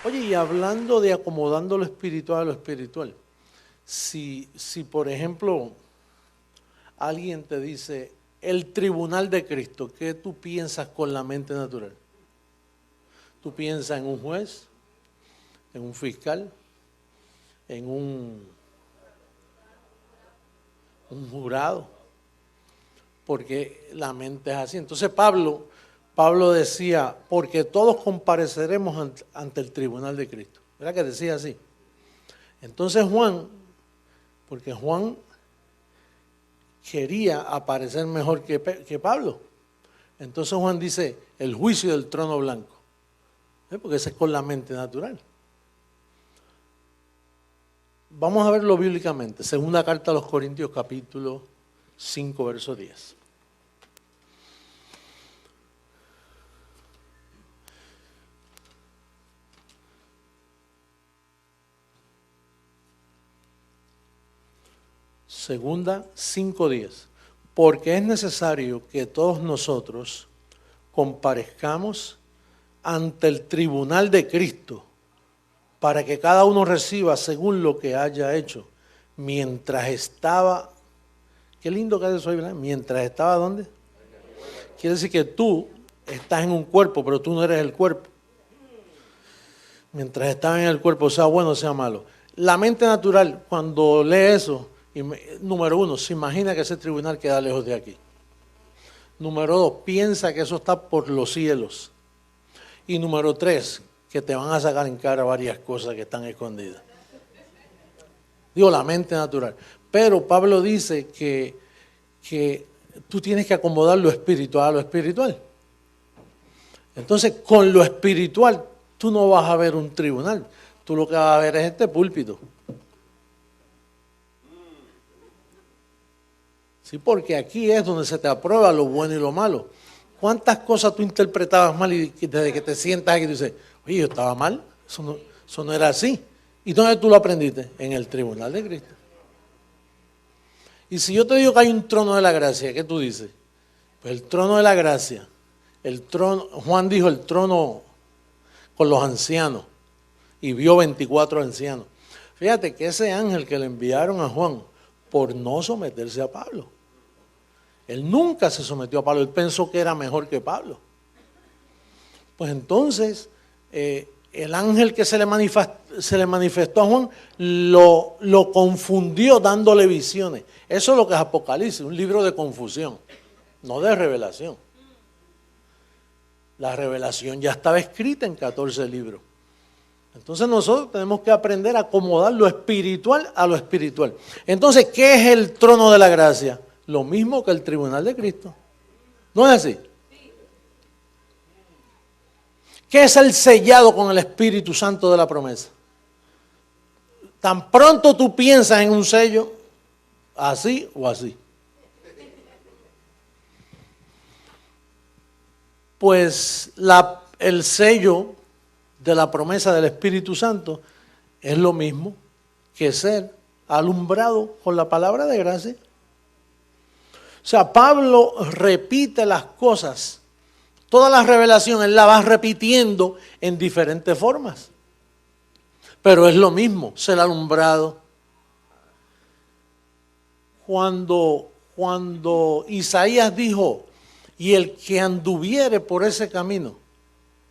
Oye, y hablando de acomodando lo espiritual a lo espiritual, si por ejemplo alguien te dice el tribunal de Cristo, ¿qué tú piensas con la mente natural? Tú piensas en un juez, en un fiscal, en un jurado, porque la mente es así. Entonces Pablo decía, porque todos compareceremos ante el tribunal de Cristo. ¿Verdad que decía así? Entonces porque Juan quería aparecer mejor que Pablo. Entonces Juan dice, el juicio del trono blanco. Porque ese es con la mente natural. Vamos a verlo bíblicamente. Segunda carta a los Corintios, capítulo 5, verso 10. Segunda 5:10. Porque es necesario que todos nosotros comparezcamos ante el tribunal de Cristo para que cada uno reciba según lo que haya hecho mientras estaba. Qué lindo que es eso, ¿verdad? Mientras estaba, ¿dónde? Quiere decir que tú estás en un cuerpo, pero tú no eres el cuerpo. Mientras estaba en el cuerpo, sea bueno o sea malo. La mente natural, cuando lee eso, número uno, se imagina que ese tribunal queda lejos de aquí. Número dos, piensa que eso está por los cielos. Y número tres, que te van a sacar en cara varias cosas que están escondidas. Digo, la mente natural. Pero Pablo dice que tú tienes que acomodar lo espiritual a lo espiritual. Entonces, con lo espiritual, tú no vas a ver un tribunal. Tú lo que vas a ver es este púlpito. Sí, porque aquí es donde se te aprueba lo bueno y lo malo. ¿Cuántas cosas tú interpretabas mal y desde que te sientas aquí tú dices, oye, yo estaba mal? Eso no era así. ¿Y dónde tú lo aprendiste? En el tribunal de Cristo. Y si yo te digo que hay un trono de la gracia, ¿qué tú dices? Pues el trono de la gracia, Juan dijo el trono con los ancianos y vio 24 ancianos. Fíjate que ese ángel que le enviaron a Juan por no someterse a Pablo. Él nunca se sometió a Pablo, él pensó que era mejor que Pablo. Pues entonces, el ángel que se le manifestó a Juan lo confundió dándole visiones. Eso es lo que es Apocalipsis, un libro de confusión, no de revelación. La revelación ya estaba escrita en 14 libros. Entonces nosotros tenemos que aprender a acomodar lo espiritual a lo espiritual. Entonces, ¿qué es el trono de la gracia? Lo mismo que el tribunal de Cristo. ¿No es así? ¿Qué es el sellado con el Espíritu Santo de la promesa? Tan pronto tú piensas en un sello, así o así. Pues el sello de la promesa del Espíritu Santo es lo mismo que ser alumbrado con la palabra de gracia. O sea, Pablo repite las cosas. Toda la revelación él la va repitiendo en diferentes formas. Pero es lo mismo, ser alumbrado. Cuando Isaías dijo, y el que anduviere por ese camino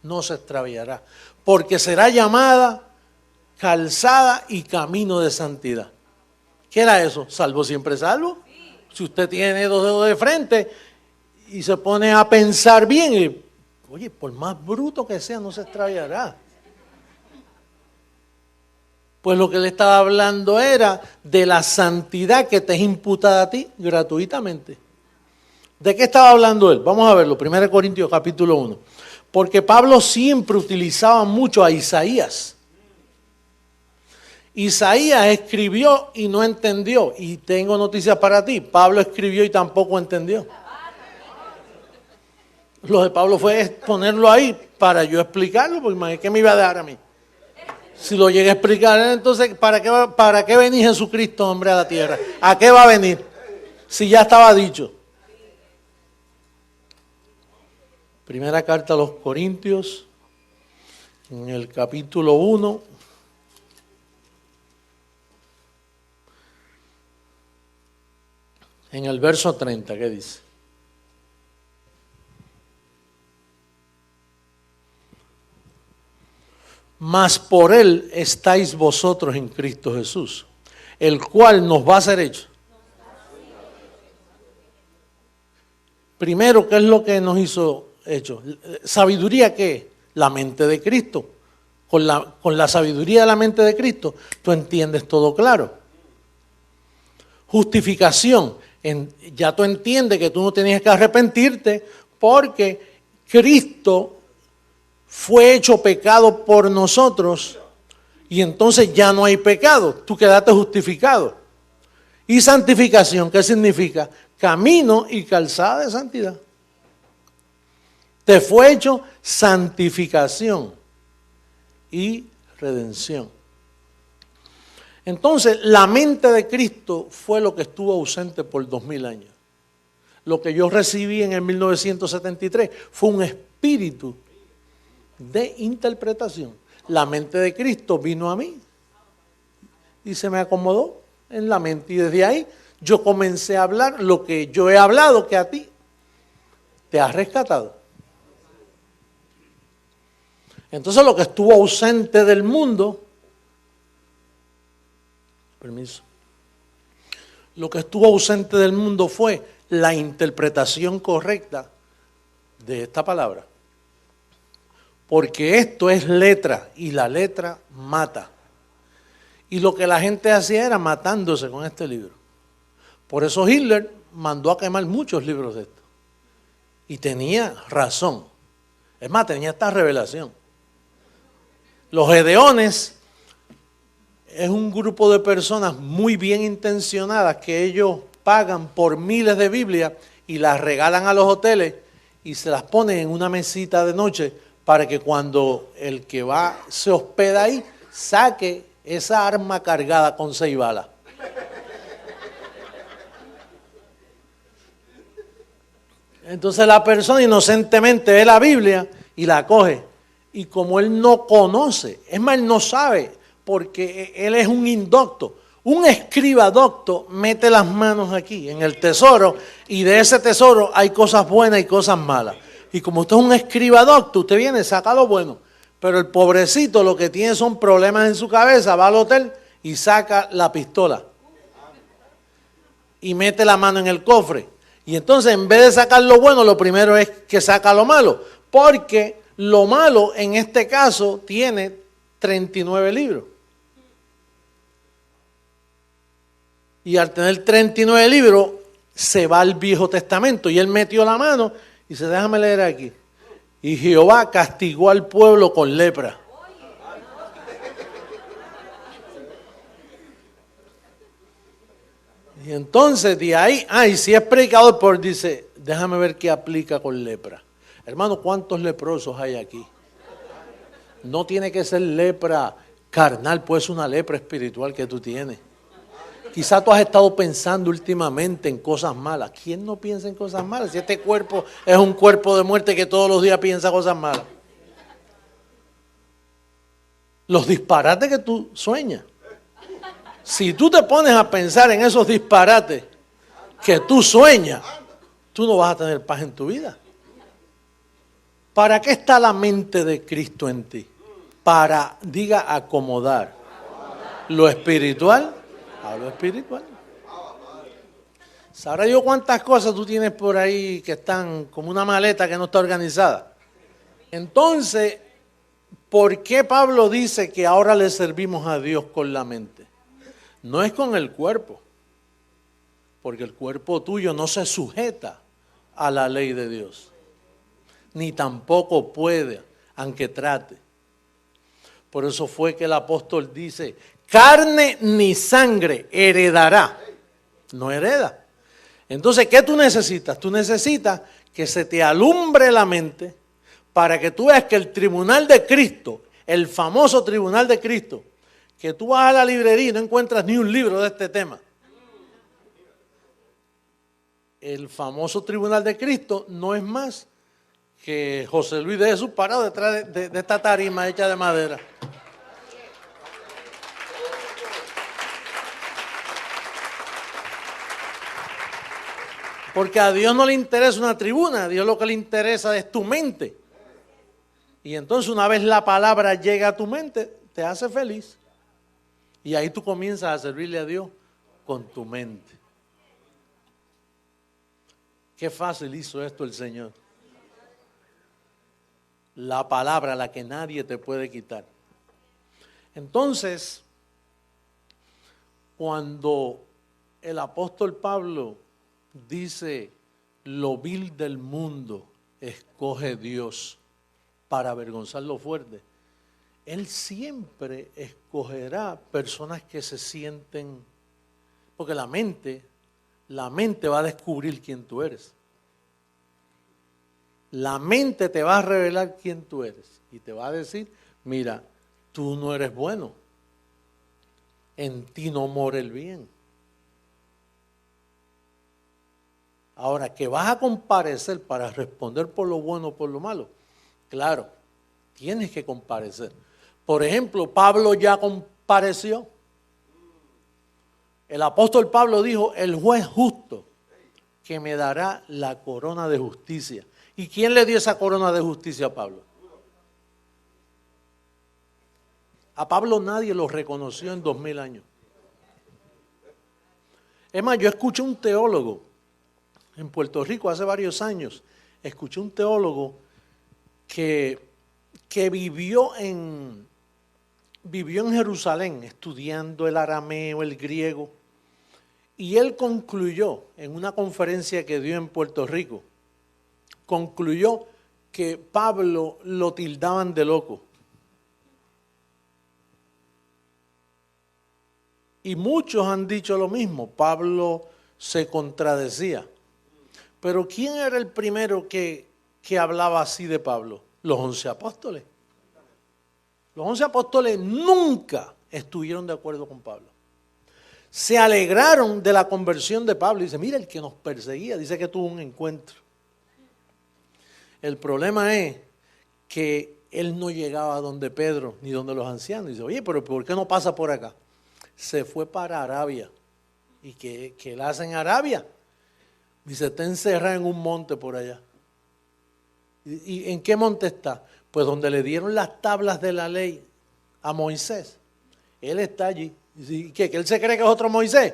no se extraviará, porque será llamada calzada y camino de santidad. ¿Qué era eso? Salvo siempre salvo. Si usted tiene dos dedos de frente y se pone a pensar bien, oye, por más bruto que sea, no se extraviará. Pues lo que le estaba hablando era de la santidad que te es imputada a ti gratuitamente. ¿De qué estaba hablando él? Vamos a verlo, 1 Corintios capítulo 1. Porque Pablo siempre utilizaba mucho a Isaías. Isaías escribió y no entendió. Y tengo noticias para ti. Pablo escribió y tampoco entendió. Lo de Pablo fue ponerlo ahí para yo explicarlo, porque ¿qué me iba a dar a mí? Si lo llegué a explicar, entonces ¿para qué venía Jesucristo, hombre, a la tierra? ¿A qué va a venir? Si ya estaba dicho. Primera carta a los Corintios, en el capítulo 1, en el verso 30, ¿qué dice? Mas por él estáis vosotros en Cristo Jesús, el cual nos va a ser hecho. Primero, ¿qué es lo que nos hizo hecho? ¿Sabiduría qué? La mente de Cristo. Con la sabiduría de la mente de Cristo, tú entiendes todo claro. Justificación. Ya tú entiendes que tú no tenías que arrepentirte porque Cristo fue hecho pecado por nosotros y entonces ya no hay pecado. Tú quedaste justificado. Y santificación, ¿qué significa? Camino y calzada de santidad. Te fue hecho santificación y redención. Entonces, la mente de Cristo fue lo que estuvo ausente por 2000 años. Lo que yo recibí en el 1973 fue un espíritu de interpretación. La mente de Cristo vino a mí y se me acomodó en la mente. Y desde ahí yo comencé a hablar lo que yo he hablado, que a ti te has rescatado. Entonces lo que estuvo ausente del mundo, lo que estuvo ausente del mundo fue la interpretación correcta de esta palabra. Porque esto es letra y la letra mata. Y lo que la gente hacía era matándose con este libro. Por eso Hitler mandó a quemar muchos libros de esto. Y tenía razón. Es más, tenía esta revelación. Los Gedeones es un grupo de personas muy bien intencionadas que ellos pagan por miles de Biblias y las regalan a los hoteles y se las ponen en una mesita de noche para que cuando el que va se hospeda ahí saque esa arma cargada con 6 balas. Entonces la persona inocentemente ve la Biblia y la coge. Y como él no conoce, es más, él no sabe, porque él es un indocto. Un escriba docto mete las manos aquí en el tesoro y de ese tesoro hay cosas buenas y cosas malas. Y como usted es un escriba docto, usted viene, saca lo bueno. Pero el pobrecito lo que tiene son problemas en su cabeza, va al hotel y saca la pistola. Y mete la mano en el cofre. Y entonces en vez de sacar lo bueno, lo primero es que saca lo malo. Porque lo malo en este caso tiene 39 libros. Y al tener 39 libros, se va al Viejo Testamento. Y él metió la mano y dice, déjame leer aquí. Y Jehová castigó al pueblo con lepra. Y entonces de ahí, y si es predicador, pues dice, déjame ver qué aplica con lepra. Hermano, ¿cuántos leprosos hay aquí? No tiene que ser lepra carnal, puede ser una lepra espiritual que tú tienes. Quizá tú has estado pensando últimamente en cosas malas. ¿Quién no piensa en cosas malas? Si este cuerpo es un cuerpo de muerte que todos los días piensa cosas malas. Los disparates que tú sueñas. Si tú te pones a pensar en esos disparates que tú sueñas, tú no vas a tener paz en tu vida. ¿Para qué está la mente de Cristo en ti? Para, diga, acomodar lo espiritual a lo espiritual. ¿Sabrá yo cuántas cosas tú tienes por ahí que están como una maleta que no está organizada? Entonces, ¿por qué Pablo dice que ahora le servimos a Dios con la mente? No es con el cuerpo, porque el cuerpo tuyo no se sujeta a la ley de Dios, ni tampoco puede, aunque trate. Por eso fue que el apóstol dice, carne ni sangre heredará, no hereda. Entonces, ¿qué tú necesitas? Tú necesitas que se te alumbre la mente para que tú veas que el tribunal de Cristo, el famoso tribunal de Cristo, que tú vas a la librería y no encuentras ni un libro de este tema. El famoso tribunal de Cristo no es más que José Luis de Jesús parado detrás de esta tarima hecha de madera. Porque a Dios no le interesa una tribuna, a Dios lo que le interesa es tu mente. Y entonces una vez la palabra llega a tu mente, te hace feliz. Y ahí tú comienzas a servirle a Dios con tu mente. Qué fácil hizo esto el Señor. La palabra, la que nadie te puede quitar. Entonces, cuando el apóstol Pablo dice, lo vil del mundo escoge Dios para avergonzar lo fuerte, Él siempre escogerá personas que se sienten, porque la mente va a descubrir quién tú eres. La mente te va a revelar quién tú eres y te va a decir, mira, tú no eres bueno, en ti no mora el bien. Ahora, que vas a comparecer para responder por lo bueno o por lo malo, claro, tienes que comparecer. Por ejemplo, Pablo ya compareció. El apóstol Pablo dijo, el juez justo que me dará la corona de justicia. ¿Y quién le dio esa corona de justicia a Pablo? A Pablo nadie lo reconoció en 2000 años. Es más, yo escuché un teólogo en Puerto Rico hace varios años. Escuché un teólogo que vivió en Jerusalén estudiando el arameo, el griego. Y él concluyó en una conferencia que dio en Puerto Rico, concluyó que Pablo lo tildaban de loco. Y muchos han dicho lo mismo, Pablo se contradecía. Pero ¿quién era el primero que hablaba así de Pablo? Los 11 apóstoles. Los 11 apóstoles nunca estuvieron de acuerdo con Pablo. Se alegraron de la conversión de Pablo. Dice, mira, el que nos perseguía, dice que tuvo un encuentro. El problema es que él no llegaba donde Pedro ni donde los ancianos. Dice, oye, pero ¿por qué no pasa por acá? Se fue para Arabia. ¿Y qué él hace en Arabia? Dice, está encerrado en un monte por allá. ¿Y en qué monte está? Pues donde le dieron las tablas de la ley a Moisés. Él está allí. ¿Y qué? ¿Que él se cree que es otro Moisés?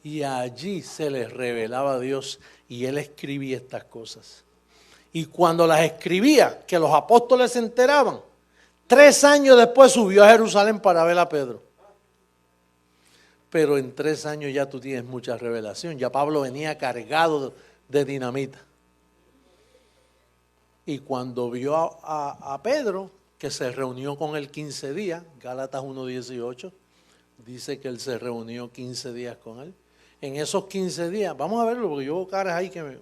Y allí se les revelaba a Dios y él escribía estas cosas. Y cuando las escribía, que los apóstoles se enteraban, 3 años después subió a Jerusalén para ver a Pedro. Pero en 3 años ya tú tienes mucha revelación. Ya Pablo venía cargado de dinamita. Y cuando vio a Pedro, que se reunió con él 15 días, Gálatas 1:18, dice que él se reunió 15 días con él. En esos 15 días, vamos a verlo porque yo veo caras ahí que me...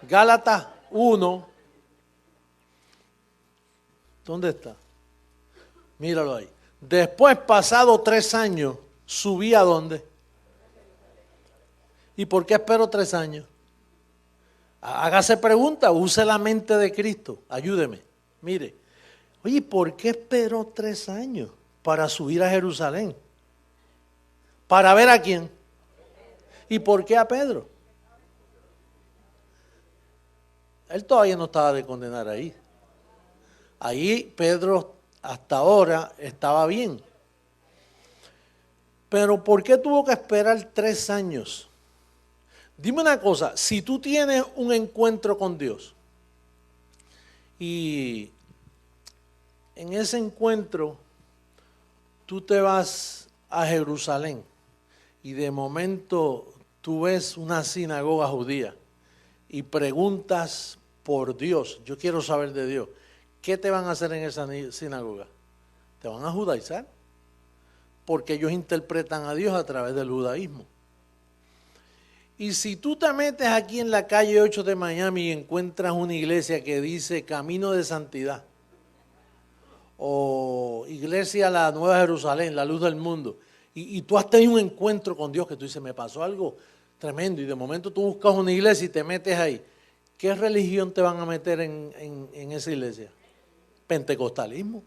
Gálatas 1, ¿dónde está? Míralo ahí. Después, pasado 3 años, subí a dónde. ¿Y por qué espero 3 años? Hágase pregunta, use la mente de Cristo, ayúdeme. Mire, oye, ¿por qué esperó 3 años para subir a Jerusalén? ¿Para ver a quién? ¿Y por qué a Pedro? Él todavía no estaba de condenar ahí. Ahí Pedro hasta ahora estaba bien. Pero ¿por qué tuvo que esperar 3 años? Dime una cosa, si tú tienes un encuentro con Dios y en ese encuentro tú te vas a Jerusalén y de momento tú ves una sinagoga judía y preguntas por Dios, yo quiero saber de Dios, ¿qué te van a hacer en esa sinagoga? Te van a judaizar, porque ellos interpretan a Dios a través del judaísmo. Y si tú te metes aquí en la calle 8 de Miami y encuentras una iglesia que dice Camino de Santidad, o Iglesia La Nueva Jerusalén, la luz del mundo, y tú has tenido un encuentro con Dios que tú dices, me pasó algo tremendo, y de momento tú buscas una iglesia y te metes ahí, ¿qué religión te van a meter en esa iglesia? Pentecostalismo.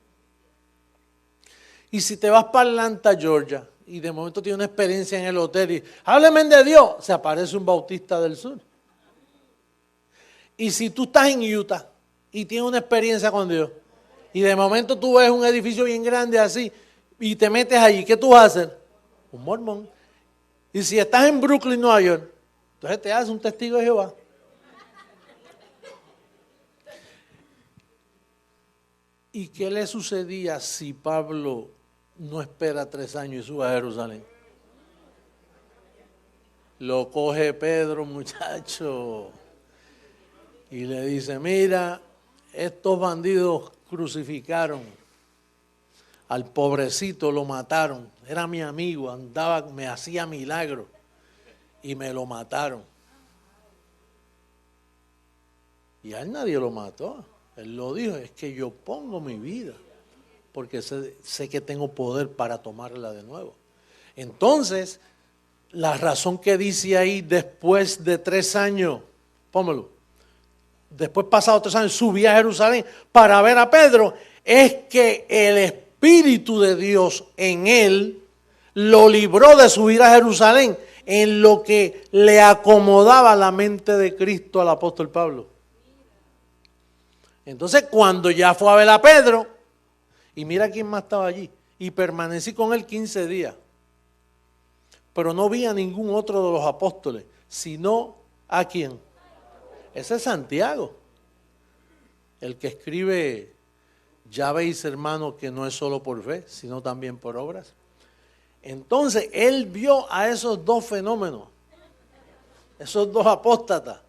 Y si te vas para Atlanta, Georgia, y de momento tienes una experiencia en el hotel y hábleme de Dios, se aparece un bautista del sur. Y si tú estás en Utah y tienes una experiencia con Dios, y de momento tú ves un edificio bien grande así, y te metes allí, ¿qué tú vas a hacer? Un mormón. Y si estás en Brooklyn, Nueva York, entonces te haces un testigo de Jehová. ¿Y qué le sucedía si Pablo no espera 3 años y sube a Jerusalén? Lo coge Pedro, muchacho, y le dice, mira, estos bandidos crucificaron al pobrecito, lo mataron, era mi amigo, andaba, me hacía milagros y me lo mataron. Y a él nadie lo mató, él lo dijo, es que yo pongo mi vida porque sé que tengo poder para tomarla de nuevo. Entonces, la razón que dice ahí, después de 3 años, póngalo, después pasado 3 años, subí a Jerusalén para ver a Pedro, es que el Espíritu de Dios en él lo libró de subir a Jerusalén en lo que le acomodaba la mente de Cristo al apóstol Pablo. Entonces, cuando ya fue a ver a Pedro, y mira quién más estaba allí, y permanecí con él 15 días, pero no vi a ningún otro de los apóstoles, sino ¿a quién? Ese es Santiago, el que escribe, ya veis hermano que no es solo por fe, sino también por obras. Entonces, él vio a esos 2 fenómenos, esos 2 apóstatas.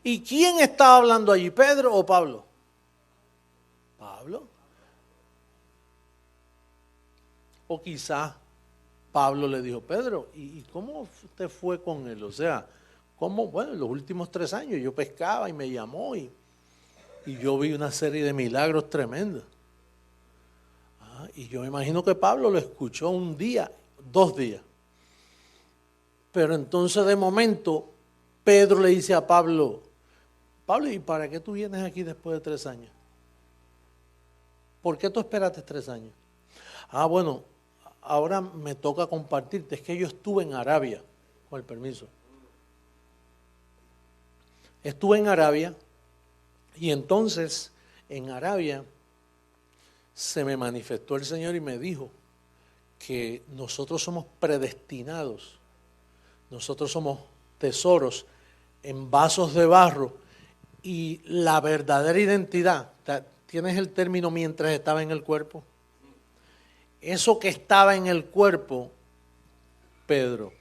¿Y quién estaba hablando allí, Pedro o Pablo? Pablo. O quizás Pablo le dijo, Pedro, ¿y cómo te fue con él? O sea, ¿cómo? Bueno, en los últimos 3 años yo pescaba y me llamó y yo vi una serie de milagros tremendos. Y yo me imagino que Pablo lo escuchó 1 día, 2 días. Pero entonces de momento Pedro le dice a Pablo, ¿y para qué tú vienes aquí después de 3 años? ¿Por qué tú esperaste 3 años? Bueno, ahora me toca compartirte, es que yo estuve en Arabia, con el permiso. Estuve en Arabia y entonces en Arabia se me manifestó el Señor y me dijo que nosotros somos predestinados, nosotros somos tesoros en vasos de barro y la verdadera identidad, ¿tienes el término mientras estaba en el cuerpo? Eso que estaba en el cuerpo, Pedro,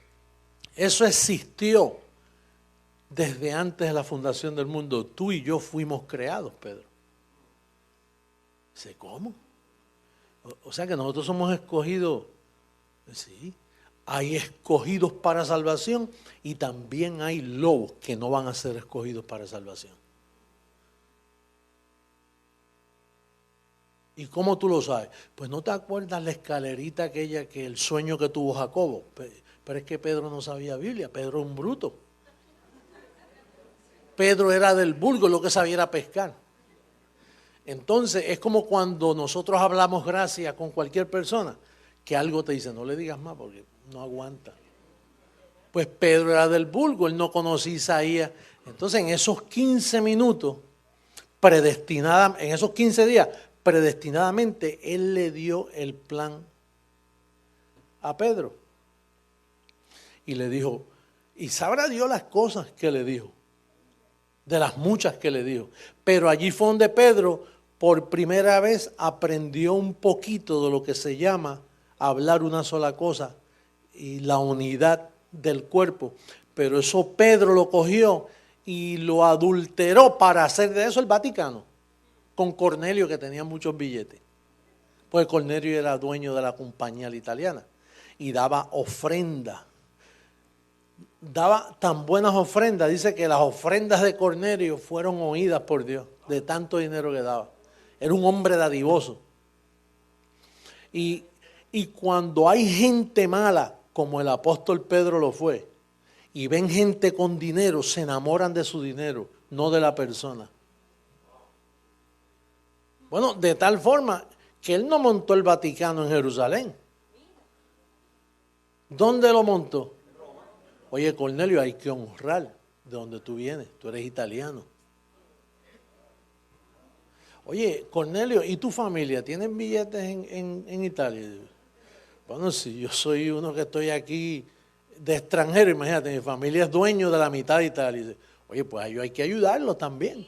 eso existió desde antes de la fundación del mundo. Tú y yo fuimos creados, Pedro. Dice, ¿cómo? O sea que nosotros somos escogidos. Sí, hay escogidos para salvación y también hay lobos que no van a ser escogidos para salvación. ¿Y cómo tú lo sabes? Pues no te acuerdas la escalerita aquella que el sueño que tuvo Jacobo. Pero es que Pedro no sabía Biblia, Pedro era un bruto. Pedro era del vulgo, lo que sabía era pescar. Entonces es como cuando nosotros hablamos gracia con cualquier persona, que algo te dice, no le digas más porque no aguanta. Pues Pedro era del vulgo, él no conocía a Isaías. Entonces en esos 15 minutos, en esos 15 días, predestinadamente, él le dio el plan a Pedro. Y le dijo, y sabrá Dios las cosas que le dijo, de las muchas que le dijo. Pero allí fue donde Pedro, por primera vez, aprendió un poquito de lo que se llama hablar una sola cosa y la unidad del cuerpo. Pero eso Pedro lo cogió y lo adulteró para hacer de eso el Vaticano. Con Cornelio, que tenía muchos billetes. Pues Cornelio era dueño de la compañía italiana y daba ofrenda. Daba tan buenas ofrendas, dice que las ofrendas de Cornelio fueron oídas por Dios, de tanto dinero que daba. Era un hombre dadivoso. Y cuando hay gente mala, como el apóstol Pedro lo fue, y ven gente con dinero, se enamoran de su dinero, no de la persona. Bueno, de tal forma que él no montó el Vaticano en Jerusalén. ¿Dónde lo montó? Oye, Cornelio, hay que honrar de donde tú vienes, tú eres italiano. Oye, Cornelio, ¿y tu familia? ¿Tienen billetes en Italia? Bueno, si yo soy uno que estoy aquí de extranjero, imagínate, mi familia es dueño de la mitad de Italia. Oye, pues a ellos hay que ayudarlos también.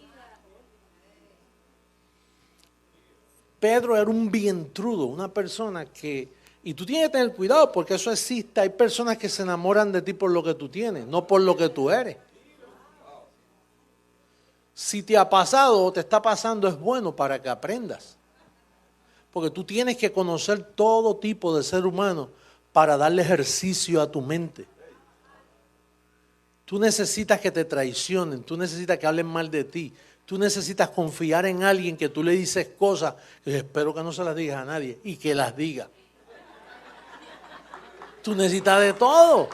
Pedro era un vientrudo, una persona que... Y tú tienes que tener cuidado porque eso existe. Hay personas que se enamoran de ti por lo que tú tienes, no por lo que tú eres. Si te ha pasado o te está pasando, es bueno para que aprendas. Porque tú tienes que conocer todo tipo de ser humano para darle ejercicio a tu mente. Tú necesitas que te traicionen, tú necesitas que hablen mal de ti. Tú necesitas confiar en alguien que tú le dices cosas que espero que no se las digas a nadie y que las diga. Tú necesitas de todo.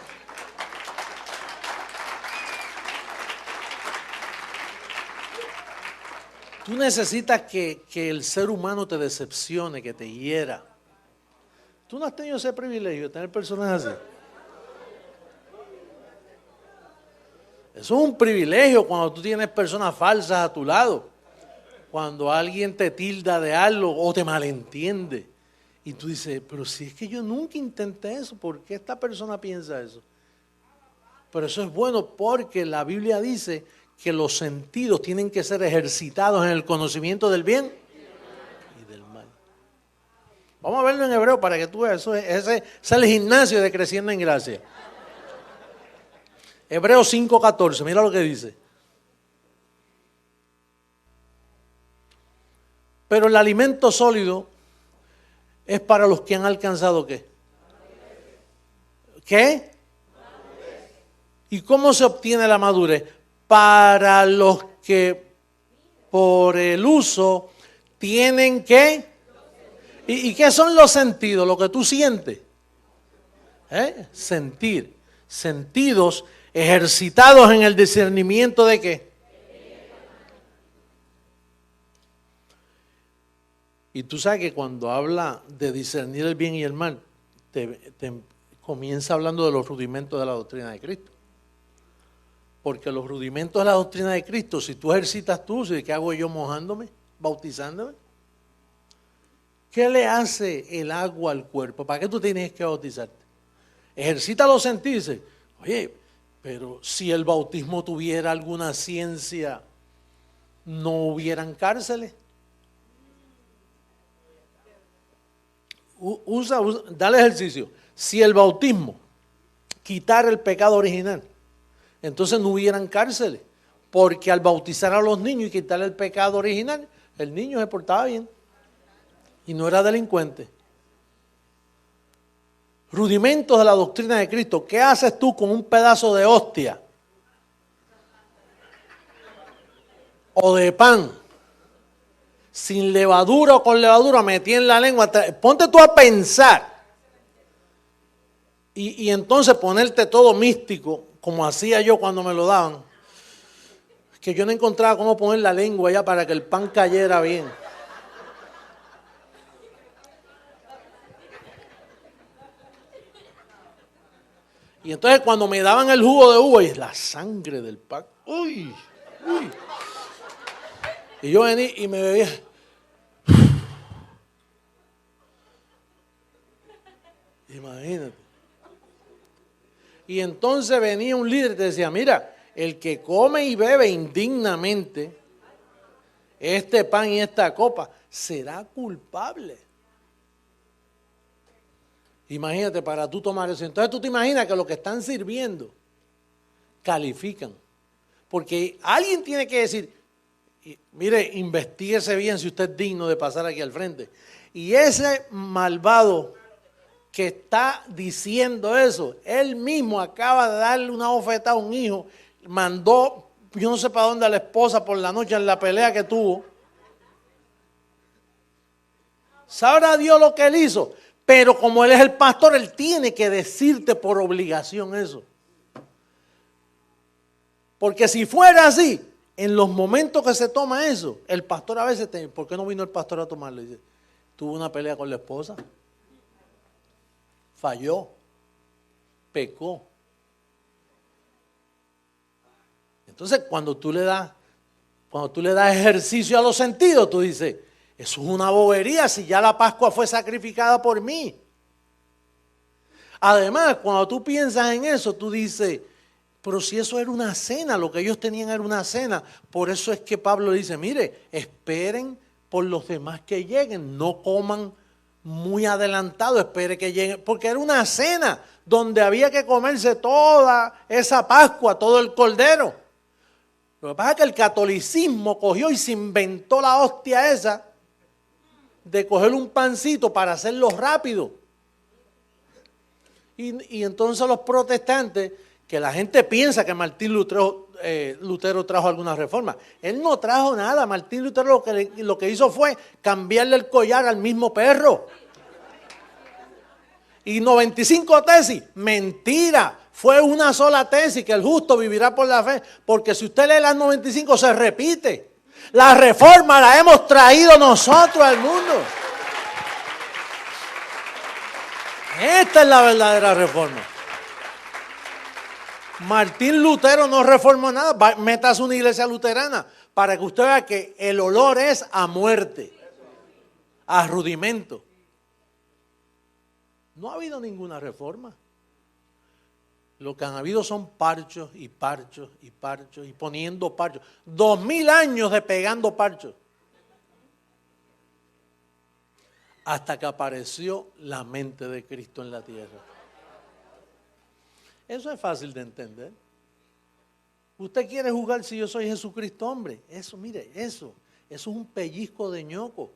Tú necesitas que el ser humano te decepcione, que te hiera. Tú no has tenido ese privilegio de tener personas así. Eso es un privilegio cuando tú tienes personas falsas a tu lado. Cuando alguien te tilda de algo o te malentiende. Y tú dices, pero si es que yo nunca intenté eso, ¿por qué esta persona piensa eso? Pero eso es bueno porque la Biblia dice que los sentidos tienen que ser ejercitados en el conocimiento del bien y del mal. Vamos a verlo en hebreo para que tú veas, ese es el gimnasio de creciendo en gracia. Hebreos 5:14, mira lo que dice. Pero el alimento sólido es para los que han alcanzado ¿qué? ¿Qué? ¿Y cómo se obtiene la madurez? Para los que por el uso tienen ¿qué? ¿Y qué son los sentidos? Lo que tú sientes. Sentir. Sentidos ejercitados en el discernimiento de ¿qué? Y tú sabes que cuando habla de discernir el bien y el mal, te comienza hablando de los rudimentos de la doctrina de Cristo. Porque los rudimentos de la doctrina de Cristo, si tú ejercitas tú, ¿qué hago yo mojándome, bautizándome? ¿Qué le hace el agua al cuerpo? ¿Para qué tú tienes que bautizarte? Ejercita los sentidos. Oye, pero si el bautismo tuviera alguna ciencia, no hubieran cárceles. Dale ejercicio. Si el bautismo quitara el pecado original, entonces no hubieran cárceles, porque al bautizar a los niños y quitarle el pecado original, el niño se portaba bien y no era delincuente. Rudimentos de la doctrina de Cristo. ¿Qué haces tú con un pedazo de hostia o de pan sin levadura o con levadura metí en la lengua? Ponte tú a pensar y entonces ponerte todo místico como hacía yo cuando me lo daban, que yo no encontraba cómo poner la lengua allá para que el pan cayera bien. Y entonces cuando me daban el jugo de uva y la sangre del pan, uy. Y yo venía y me bebía. Imagínate. Y entonces venía un líder y te decía, mira, el que come y bebe indignamente este pan y esta copa será culpable. Imagínate, para tú tomar eso. Entonces tú te imaginas que los que están sirviendo califican. Porque alguien tiene que decir, mire, investíguese bien si usted es digno de pasar aquí al frente. Y ese malvado que está diciendo eso, él mismo acaba de darle una bofetada a un hijo, mandó, yo no sé para dónde a la esposa por la noche en la pelea que tuvo. ¿Sabrá Dios lo que él hizo? Pero como él es el pastor, él tiene que decirte por obligación eso. Porque si fuera así, en los momentos que se toma eso, el pastor a veces, ¿por qué no vino el pastor a tomarlo? Dice, tuvo una pelea con la esposa, falló, pecó. Entonces, cuando tú le das ejercicio a los sentidos, tú dices, eso es una bobería si ya la Pascua fue sacrificada por mí. Además, cuando tú piensas en eso, tú dices, pero si eso era una cena, lo que ellos tenían era una cena. Por eso es que Pablo dice, mire, esperen por los demás que lleguen, no coman muy adelantado, espere que lleguen, porque era una cena donde había que comerse toda esa Pascua, todo el cordero. Lo que pasa es que el catolicismo cogió y se inventó la hostia esa de coger un pancito para hacerlo rápido. Y entonces los protestantes, que la gente piensa que Martín Lutero trajo alguna reforma. Él no trajo nada. Martín Lutero lo que hizo fue cambiarle el collar al mismo perro. Y 95 tesis, mentira. Fue una sola tesis, que el justo vivirá por la fe. Porque si usted lee las 95 se repite. La reforma la hemos traído nosotros al mundo. Esta es la verdadera reforma. Martín Lutero no reformó nada. Métase una iglesia luterana para que usted vea que el olor es a muerte, a rudimento. No ha habido ninguna reforma. Lo que han habido son parchos y parchos y parchos y poniendo parchos. 2000 años de pegando parchos. Hasta que apareció la mente de Cristo en la tierra. Eso es fácil de entender. Usted quiere jugar si yo soy Jesucristo, hombre. Eso, mire, eso es un pellizco de ñoco.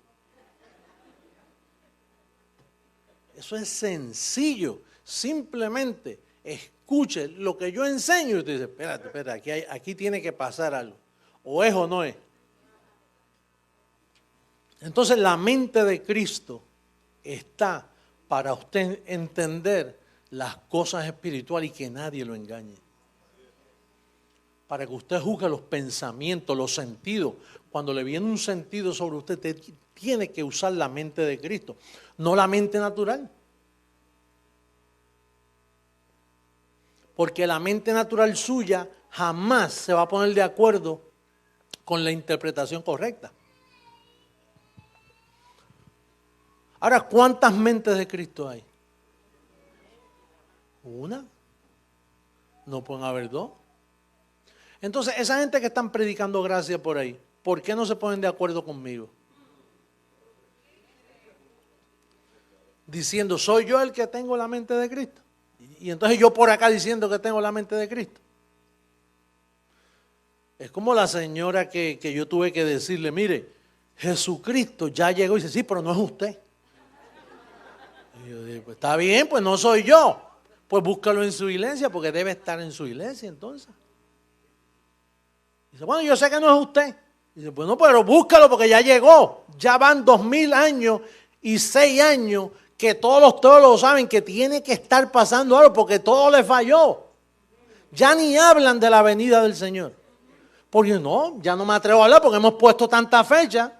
Eso es sencillo. Simplemente escuche lo que yo enseño y usted dice, espérate, aquí tiene que pasar algo. O es o no es. Entonces la mente de Cristo está para usted entender las cosas espirituales y que nadie lo engañe. Para que usted juzgue los pensamientos, los sentidos. Cuando le viene un sentido sobre usted, tiene que usar la mente de Cristo, no la mente natural. Porque la mente natural suya jamás se va a poner de acuerdo con la interpretación correcta. Ahora, ¿cuántas mentes de Cristo hay? ¿Una? No pueden haber dos. Entonces, esa gente que están predicando gracia por ahí, ¿por qué no se ponen de acuerdo conmigo? Diciendo, soy yo el que tengo la mente de Cristo. Y entonces yo por acá diciendo que tengo la mente de Cristo. Es como la señora que yo tuve que decirle, mire, Jesucristo ya llegó y dice, sí, pero no es usted. Y yo dije, pues está bien, pues no soy yo. Pues búscalo en su iglesia, porque debe estar en su iglesia entonces. Dice, bueno, yo sé que no es usted. Dice, pues no, pero búscalo porque ya llegó. Ya van 2000 años y 6 años que todos los teólogos saben que tiene que estar pasando algo porque todo le falló. Ya ni hablan de la venida del Señor. Porque no, ya no me atrevo a hablar porque hemos puesto tanta fecha.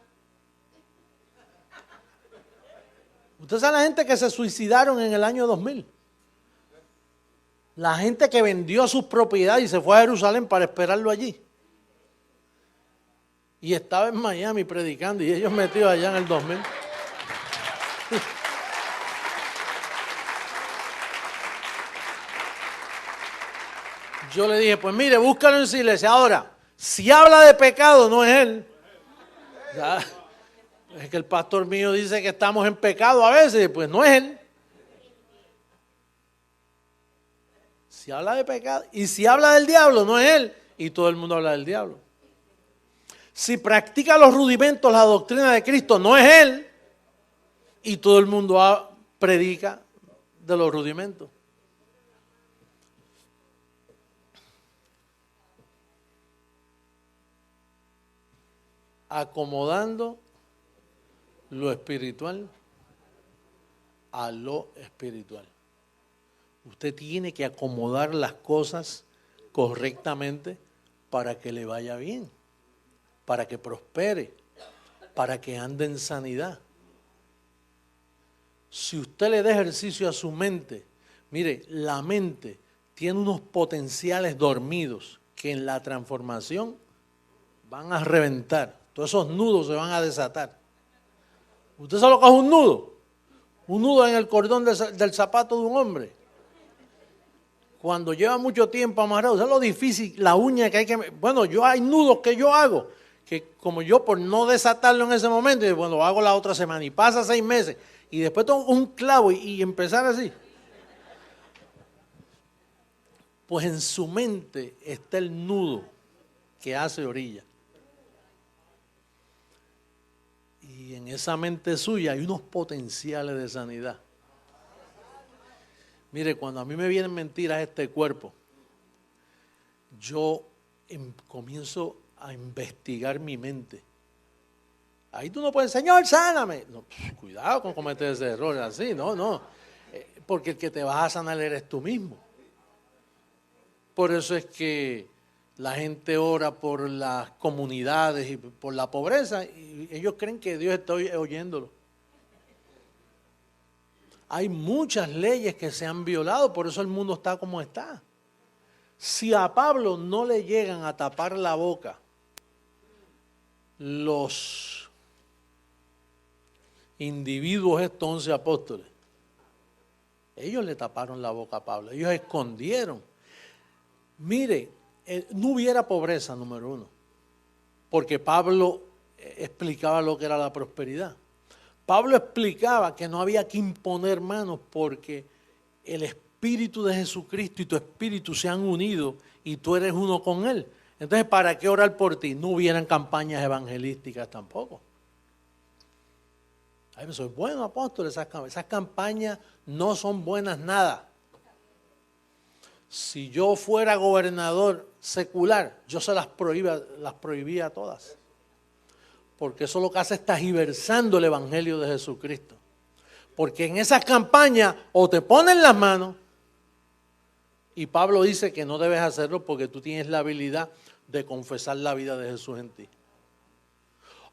Usted sabe la gente que se suicidaron en el año 2000. La gente que vendió sus propiedades y se fue a Jerusalén para esperarlo allí. Y estaba en Miami predicando y ellos metidos allá en el 2000. Yo le dije, pues mire, búscalo en su iglesia. Ahora, si habla de pecado, no es él. Ya, es que el pastor mío dice que estamos en pecado a veces, pues no es él. Si habla de pecado, y si habla del diablo, no es él. Y todo el mundo habla del diablo. Si practica los rudimentos, la doctrina de Cristo, no es él. Y todo el mundo predica de los rudimentos. Acomodando lo espiritual a lo espiritual. Usted tiene que acomodar las cosas correctamente para que le vaya bien, para que prospere, para que ande en sanidad. Si usted le da ejercicio a su mente, mire, la mente tiene unos potenciales dormidos que en la transformación van a reventar. Todos esos nudos se van a desatar. ¿Usted sabe lo que es un nudo? Un nudo en el cordón del zapato de un hombre. Cuando lleva mucho tiempo amarrado, ¿sabes lo difícil? La uña que hay que... Bueno, hay nudos que yo hago, que como yo por no desatarlo en ese momento, bueno, lo hago la otra semana y pasa 6 meses y después tengo un clavo y empezar así. Pues en su mente está el nudo que hace orilla. Y en esa mente suya hay unos potenciales de sanidad. Mire, cuando a mí me vienen mentiras a este cuerpo, yo comienzo a investigar mi mente. Ahí tú no puedes, Señor, sáname. No, cuidado con cometer ese error así, no. Porque el que te vas a sanar eres tú mismo. Por eso es que la gente ora por las comunidades y por la pobreza y ellos creen que Dios está oyéndolo. Hay muchas leyes que se han violado, por eso el mundo está como está. Si a Pablo no le llegan a tapar la boca los individuos, estos 11 apóstoles, ellos le taparon la boca a Pablo, ellos escondieron. Mire, no hubiera pobreza, número uno, porque Pablo explicaba lo que era la prosperidad. Pablo explicaba que no había que imponer manos porque el Espíritu de Jesucristo y tu Espíritu se han unido y tú eres uno con Él. Entonces, ¿para qué orar por ti? No hubieran campañas evangelísticas tampoco. Ay, eso es bueno, apóstol, esas campañas no son buenas nada. Si yo fuera gobernador secular, yo se las prohibía todas. Porque eso lo que hace es tergiversando el Evangelio de Jesucristo. Porque en esas campañas o te ponen las manos, y Pablo dice que no debes hacerlo porque tú tienes la habilidad de confesar la vida de Jesús en ti.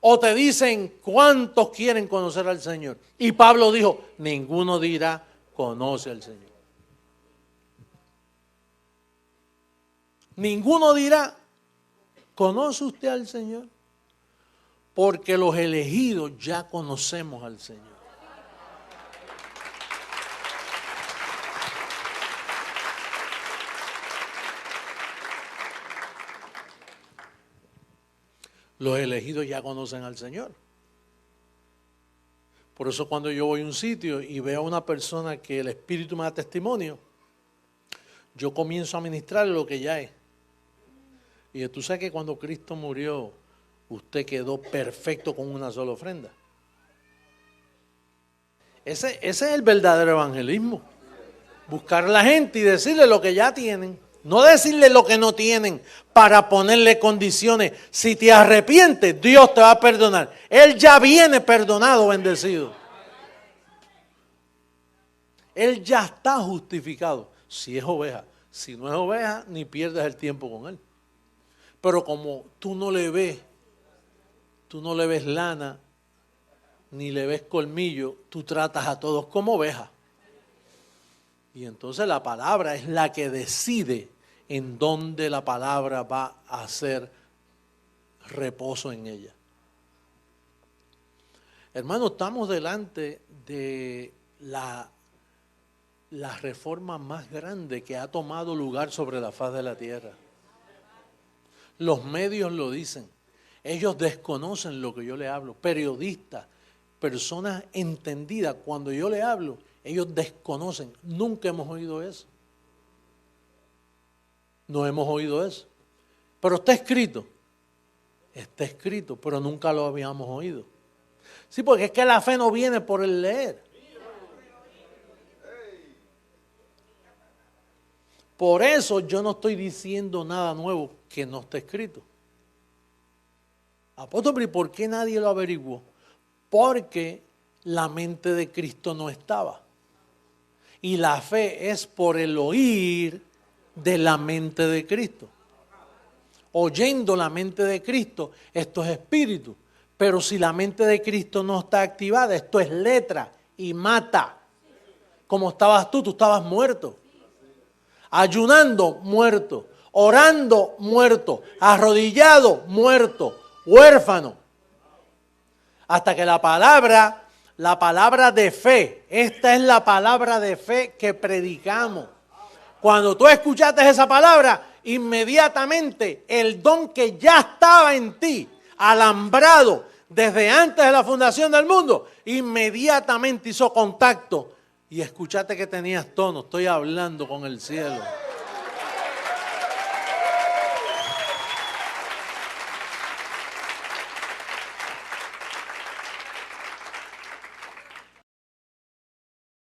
O te dicen cuántos quieren conocer al Señor. Y Pablo dijo, ninguno dirá conoce al Señor. Ninguno dirá, ¿conoce usted al Señor? Porque los elegidos ya conocemos al Señor. Los elegidos ya conocen al Señor. Por eso cuando yo voy a un sitio y veo a una persona que el Espíritu me da testimonio, yo comienzo a ministrarle lo que ya es. Y tú sabes que cuando Cristo murió, usted quedó perfecto con una sola ofrenda. Ese es el verdadero evangelismo. Buscar a la gente y decirle lo que ya tienen. No decirle lo que no tienen para ponerle condiciones. Si te arrepientes, Dios te va a perdonar. Él ya viene perdonado, bendecido. Él ya está justificado. Si es oveja. Si no es oveja, ni pierdes el tiempo con él. Pero como tú no le ves lana, ni le ves colmillo, tú tratas a todos como ovejas. Y entonces la palabra es la que decide en dónde la palabra va a hacer reposo en ella. Hermanos, estamos delante de la reforma más grande que ha tomado lugar sobre la faz de la tierra. Los medios lo dicen. Ellos desconocen lo que yo le hablo. Periodistas, personas entendidas, cuando yo le hablo, ellos desconocen. Nunca hemos oído eso. No hemos oído eso. Pero está escrito. Está escrito, pero nunca lo habíamos oído. Sí, porque es que la fe no viene por el leer. Por eso yo no estoy diciendo nada nuevo que no está escrito. Apóstol, ¿pero por qué nadie lo averiguó? Porque la mente de Cristo no estaba. Y la fe es por el oír de la mente de Cristo. oyendo la mente de Cristo, esto es espíritu. Pero si la mente de Cristo no está activada, esto es letra y mata. Como estabas tú estabas muerto. Ayunando, muerto. Orando, muerto. Arrodillado, muerto. Huérfano. Hasta que la palabra de fe, esta es la palabra de fe que predicamos. Cuando tú escuchaste esa palabra, inmediatamente el don que ya estaba en ti, alambrado desde antes de la fundación del mundo, inmediatamente hizo contacto y escuchaste que tenías tono. Estoy hablando con el cielo.